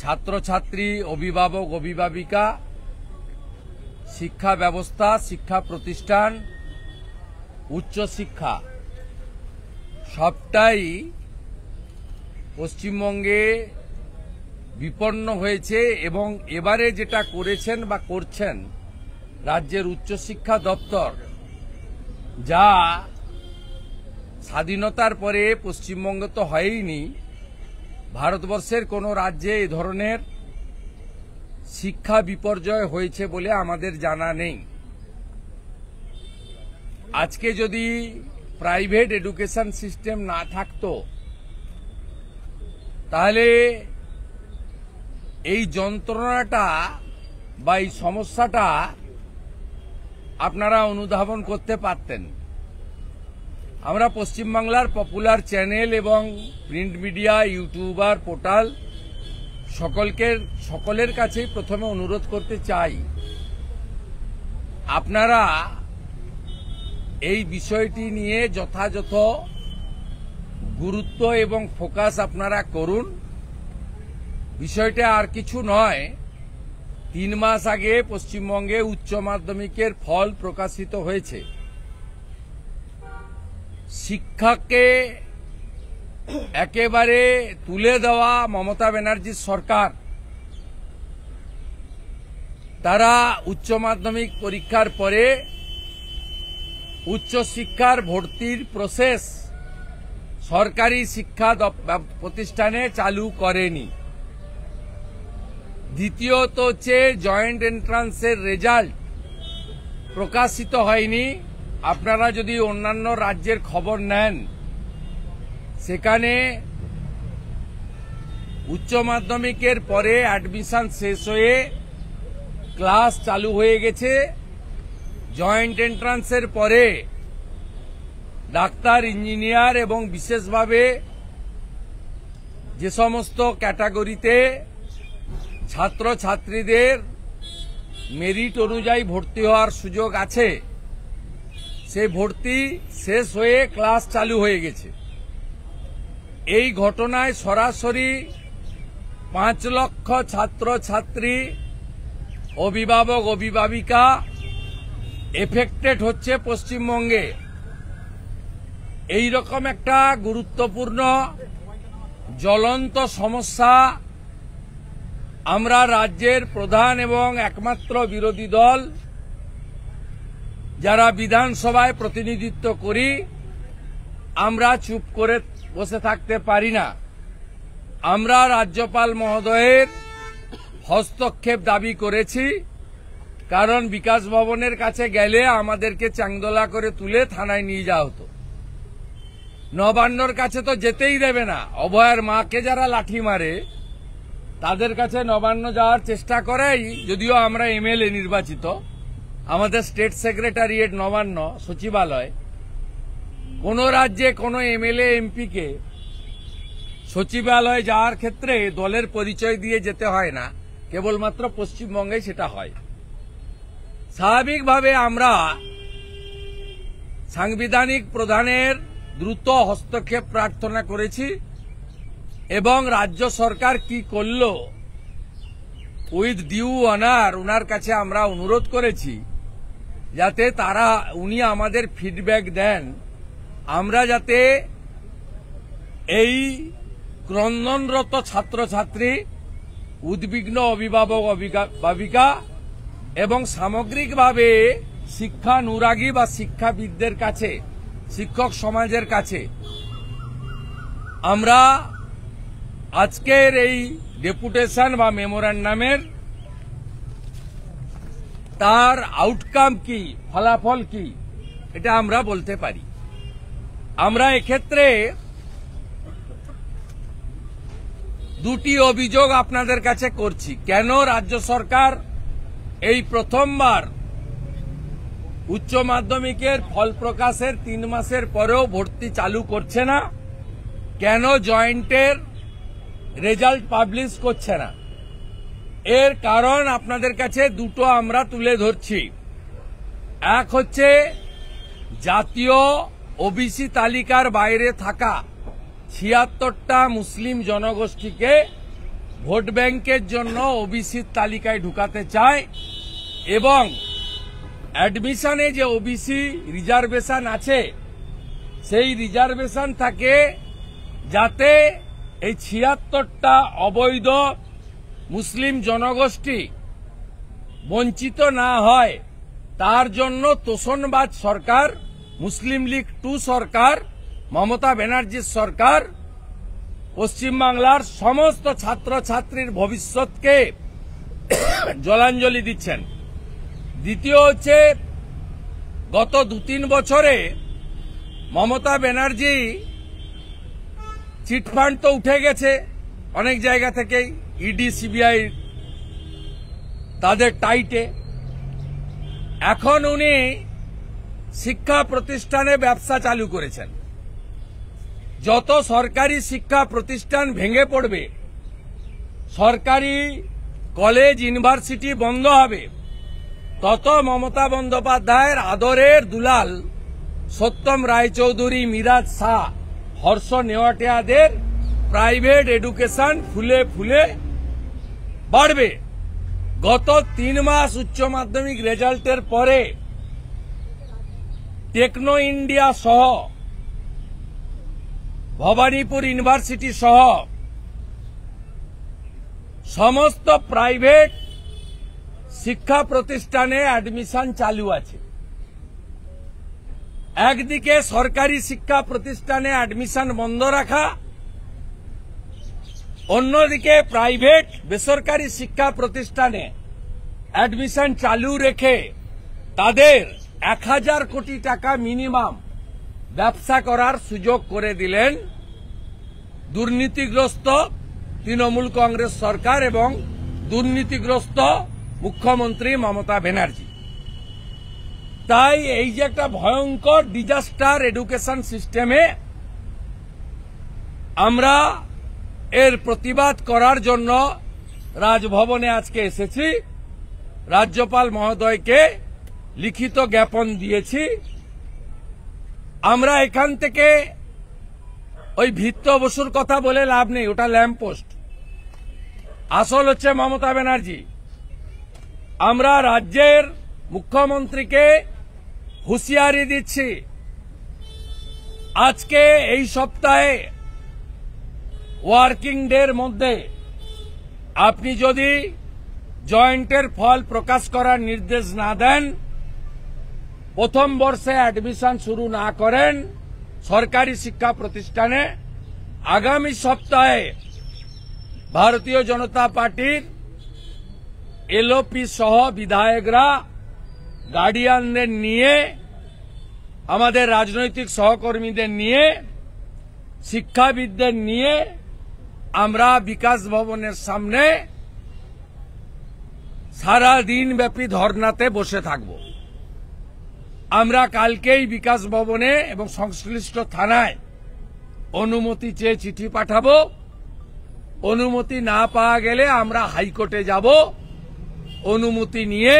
ছাত্রছাত্রী, অভিভাবক, অভিভাবিকা, শিক্ষা ব্যবস্থা, শিক্ষা প্রতিষ্ঠান, উচ্চশিক্ষা সবটাই পশ্চিমবঙ্গে বিপন্ন হয়েছে। এবং এবারে যেটা করেছেন বা করছেন রাজ্যের উচ্চশিক্ষা দপ্তর, যা স্বাধীনতার পরে পশ্চিমবঙ্গে তো হয়ইনি, ভারতবর্ষের কোনো রাজ্যে এ ধরনের শিক্ষা বিপর্যয় হয়েছে বলে আমাদের জানা নেই। আজকে যদি প্রাইভেট এডুকেশন সিস্টেম না থাকতো, তাহলে এই যন্ত্রণাটা বা এই সমস্যাটা আপনারা অনুধাবন করতে পারতেন। আমরা পশ্চিমবাংলার পপুলার চ্যানেল এবং প্রিন্ট মিডিয়া, ইউটিউবার, পোর্টাল সকলের কাছেই প্রথমে অনুরোধ করতে চাই, আপনারা এই বিষয়টি নিয়ে যথাযথ গুরুত্ব এবং ফোকাস আপনারা করুন। বিষয়টা আর কিছু নয়, 3 মাস আগে পশ্চিমবঙ্গে উচ্চ মাধ্যমিকের ফল প্রকাশিত হয়েছে। শিক্ষাকে একেবারে তুলে দেওয়া মমতা ব্যানার্জির সরকার, তারা উচ্চ মাধ্যমিক পরীক্ষার পরে উচ্চশিক্ষার ভর্তির প্রসেস সরকারি শিক্ষা প্রতিষ্ঠানে চালু করেনি। দ্বিতীয়ত হচ্ছে জয়েন্ট এন্ট্রান্সের রেজাল্ট প্রকাশিত হয়নি। আপনারা যদি অন্যান্য রাজ্যের খবর নেন, সেখানে উচ্চ মাধ্যমিকের পরে অ্যাডমিশন শেষ হয়ে ক্লাস চালু হয়ে গেছে। জয়েন্ট এন্ট্রান্সের পরে ডাক্তার, ইঞ্জিনিয়ার এবং বিশেষভাবে যে সমস্ত ক্যাটাগরিতে ছাত্রছাত্রীদের মেরিট অনুযায়ী ভর্তি হওয়ার সুযোগ আছে, সেই ভর্তি শেষ হয়ে ক্লাস চালু হয়ে গেছে। এই ঘটনায় সরাসরি 5 লক্ষ ছাত্রছাত্রী, অভিভাবক, অভিভাবিকা এফেক্টেড হচ্ছে পশ্চিমবঙ্গে। এই রকম একটা গুরুত্বপূর্ণ জ্বলন্ত সমস্যা আমরা রাজ্যের প্রধান এবং একমাত্র বিরোধী দল যারা বিধানসভায় প্রতিনিধিত্ব করি, আমরা চুপ করে বসে থাকতে পারি না। আমরা রাজ্যপাল মহোদয়ের হস্তক্ষেপ দাবি করেছি, কারণ বিকাশ ভবনের কাছে গেলে আমাদেরকে চাংদোলা করে তুলে থানায় নিয়ে যাওয়া হতো। নবান্নর কাছে তো যেতেই দেবে না। অভয়ার মাকে যারা লাঠি মারে, তাদের কাছে নবান্ন যাওয়ার চেষ্টা করেই, যদিও আমরা এমএলএ নির্বাচিত, আমাদের স্টেট সেক্রেটারিয়েট নবান্ন সচিবালয়। কোন রাজ্যে কোন এমএলএ এমপিকে সচিবালয়ে যাওয়ার ক্ষেত্রে দলের পরিচয় দিয়ে যেতে হয় না, কেবলমাত্র পশ্চিমবঙ্গে সেটা হয়। স্বাভাবিকভাবে আমরা সাংবিধানিক প্রধানের দ্রুত হস্তক্ষেপ প্রার্থনা করেছি এবং রাজ্য সরকার কি করল উইথ ডিউ অনার উনার কাছে আমরা অনুরোধ করেছি, যাতে উনি আমাদের ফিডব্যাক দেন, আমরা যাতে এই ক্রন্দনরত ছাত্রছাত্রী, উদ্বিগ্ন অভিভাবক, অভিভাবিকা এবং সামগ্রিকভাবে শিক্ষানুরাগী বা শিক্ষাবিদদের কাছে, শিক্ষক সমাজের কাছে আমরা আজকের এই ডেপুটেশন বা মেমোরান্ডামের তার আউটকাম কি, ফলাফল কি, এটা আমরা বলতে পারি। আমরা এক্ষেত্রে দুটি অভিযোগ আপনাদের কাছে করছি। কেন রাজ্য সরকার এই প্রথমবার উচ্চ মাধ্যমিকের ফল প্রকাশের 3 মাসের পরেও ভর্তি চালু করছে না? কেন জয়েন্টের রেজাল্ট পাবলিশ করছে না? এর কারণ আপনাদের কাছে দুটো আমরা তুলে ধরছি। এক হচ্ছে জাতীয় ওবিসি তালিকার বাইরে থাকা 76টা মুসলিম জনগোষ্ঠীকে ভোট ব্যাংকের জন্য ওবিসির তালিকায় ঢুকাতে চায় এবং অ্যাডমিশনে যে ওবিসি রিজার্ভেশন আছে সেই রিজার্ভেশন থাকে যাতে এই ৭৬টা অবৈধ মুসলিম জনগোষ্ঠী বঞ্চিত না হয় তার জন্য তোষণবাজ সরকার, মুসলিম লীগ 2 সরকার, মমতা ব্যানার্জির সরকার পশ্চিমবাংলার সমস্ত ছাত্রছাত্রীর ভবিষ্যৎকে জলাঞ্জলি দিচ্ছেন। দ্বিতীয় হচ্ছে, গত 2-3 বছরে মমতা ব্যানার্জি চিটফান্ড তো উঠে গেছে অনেক জায়গা থেকেই, ইডি সিবিআই তাদের টাইটে। এখন উনি শিক্ষা প্রতিষ্ঠানে ব্যবসা চালু করেছেন। যত সরকারি শিক্ষা প্রতিষ্ঠান ভেঙে পড়বে, সরকারি কলেজ ইউনিভার্সিটি বন্ধ হবে, তত মমতা বন্দ্যোপাধ্যায়ের আদরের দুলাল সত্যম রায়চৌধুরী, মিরাজ শাহ, হর্ষ নেওয়াটিয়াদের প্রাইভেট এডুকেশন ফুলে ফুলে বাড়বে। গত 3 মাস উচ্চ মাধ্যমিক রেজাল্টের পরে টেকনো ইন্ডিয়া সহ, ভবানীপুর ইউনিভার্সিটি সহ সমস্ত প্রাইভেট শিক্ষা প্রতিষ্ঠানে অ্যাডমিশন চালু আছে। একদিকে সরকারি শিক্ষা প্রতিষ্ঠানে অ্যাডমিশন বন্ধ রাখা, অন্যদিকে প্রাইভেট বেসরকারি শিক্ষা প্রতিষ্ঠানে অ্যাডমিশন চালু রেখে তাদের 1000 কোটি টাকা মিনিমাম ব্যবসা করার সুযোগ করে দিলেন দুর্নীতিগ্রস্ত তৃণমূল কংগ্রেস সরকার এবং দুর্নীতিগ্রস্ত মুখ্যমন্ত্রী মমতা ব্যানার্জি। তাই এই যে একটা ভয়ঙ্কর ডিজাস্টার এডুকেশন সিস্টেমে, আমরা এর প্রতিবাদ করার জন্য রাজভবনে আজকে এসেছি। রাজ্যপাল মহোদয়কে লিখিত জ্ঞাপন দিয়েছি। আমরা এখান থেকে ওই ভিত্ত বসুর কথা বলে লাভ নেই, ওটা ল্যাম্পপোস্ট। আসল হচ্ছে মমতা ব্যানার্জি। আমরা রাজ্যের মুখ্যমন্ত্রীকে হুঁশিয়ারি দিচ্ছি, আজকে এই সপ্তাহে ওয়ার্কিং ডের মধ্যে আপনি যদি জয়েন্টের ফল প্রকাশ করার নির্দেশ না দেন, প্রথম বর্ষে অ্যাডমিশন শুরু না করেন সরকারি শিক্ষা প্রতিষ্ঠানে, আগামী সপ্তাহে ভারতীয় জনতা পার্টির এলওপি সহ বিধায়করা গার্ডিয়ানদের নিয়ে, আমাদের রাজনৈতিক সহকর্মীদের নিয়ে, শিক্ষাবিদদের নিয়ে আমরা বিকাশ ভবনের সামনে সারা দিন ব্যাপী ধর্নাতে বসে থাকব। আমরা কালকেই বিকাশ ভবনে এবং সংশ্লিষ্ট থানায় অনুমতি চেয়ে চিঠি পাঠাবো। অনুমতি না পাওয়া গেলে আমরা হাইকোর্টে যাব। অনুমতি নিয়ে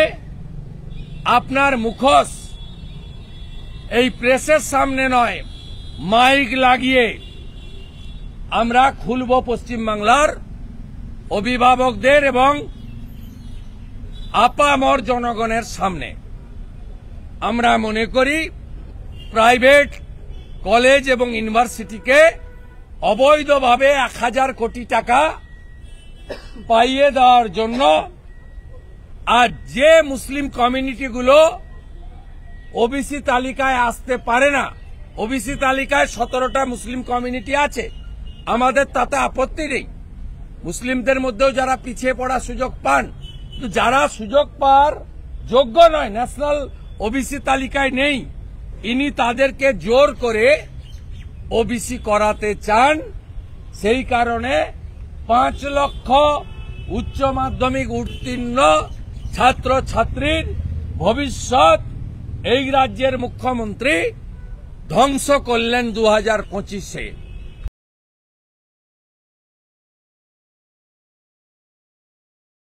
আপনার মুখোশ এই প্রেসের সামনে নয়, মাইক লাগিয়ে আমরা খুলব পশ্চিমবাংলার অভিভাবকদের এবং আপামর জনগণের সামনে। আমরা মনে করি প্রাইভেট কলেজ এবং ইউনিভার্সিটিকে অবৈধভাবে 1000 কোটি টাকা পাইয়ে দেওয়ার জন্য, আর যে মুসলিম কমিউনিটিগুলো ওবিসি তালিকায় আসতে পারে না, ওবিসি তালিকায় 17টা মুসলিম কমিউনিটি আছে, আমাদের তাতে আপত্তি নেই। মুসলিমদের মধ্যেও যারা পিছিয়ে পড়ার সুযোগ পান, কিন্তু যারা সুযোগ পাওয়ার যোগ্য নয়, ন্যাশনাল ওবিসি তালিকায় নেই, ইনি তাদেরকে জোর করে ওবিসি করাতে চান। সেই কারণে 5 লক্ষ উচ্চ মাধ্যমিক উত্তীর্ণ ছাত্রছাত্রীর ভবিষ্যৎ এই রাজ্যের মুখ্যমন্ত্রী ধ্বংস করলেন 2025-এ।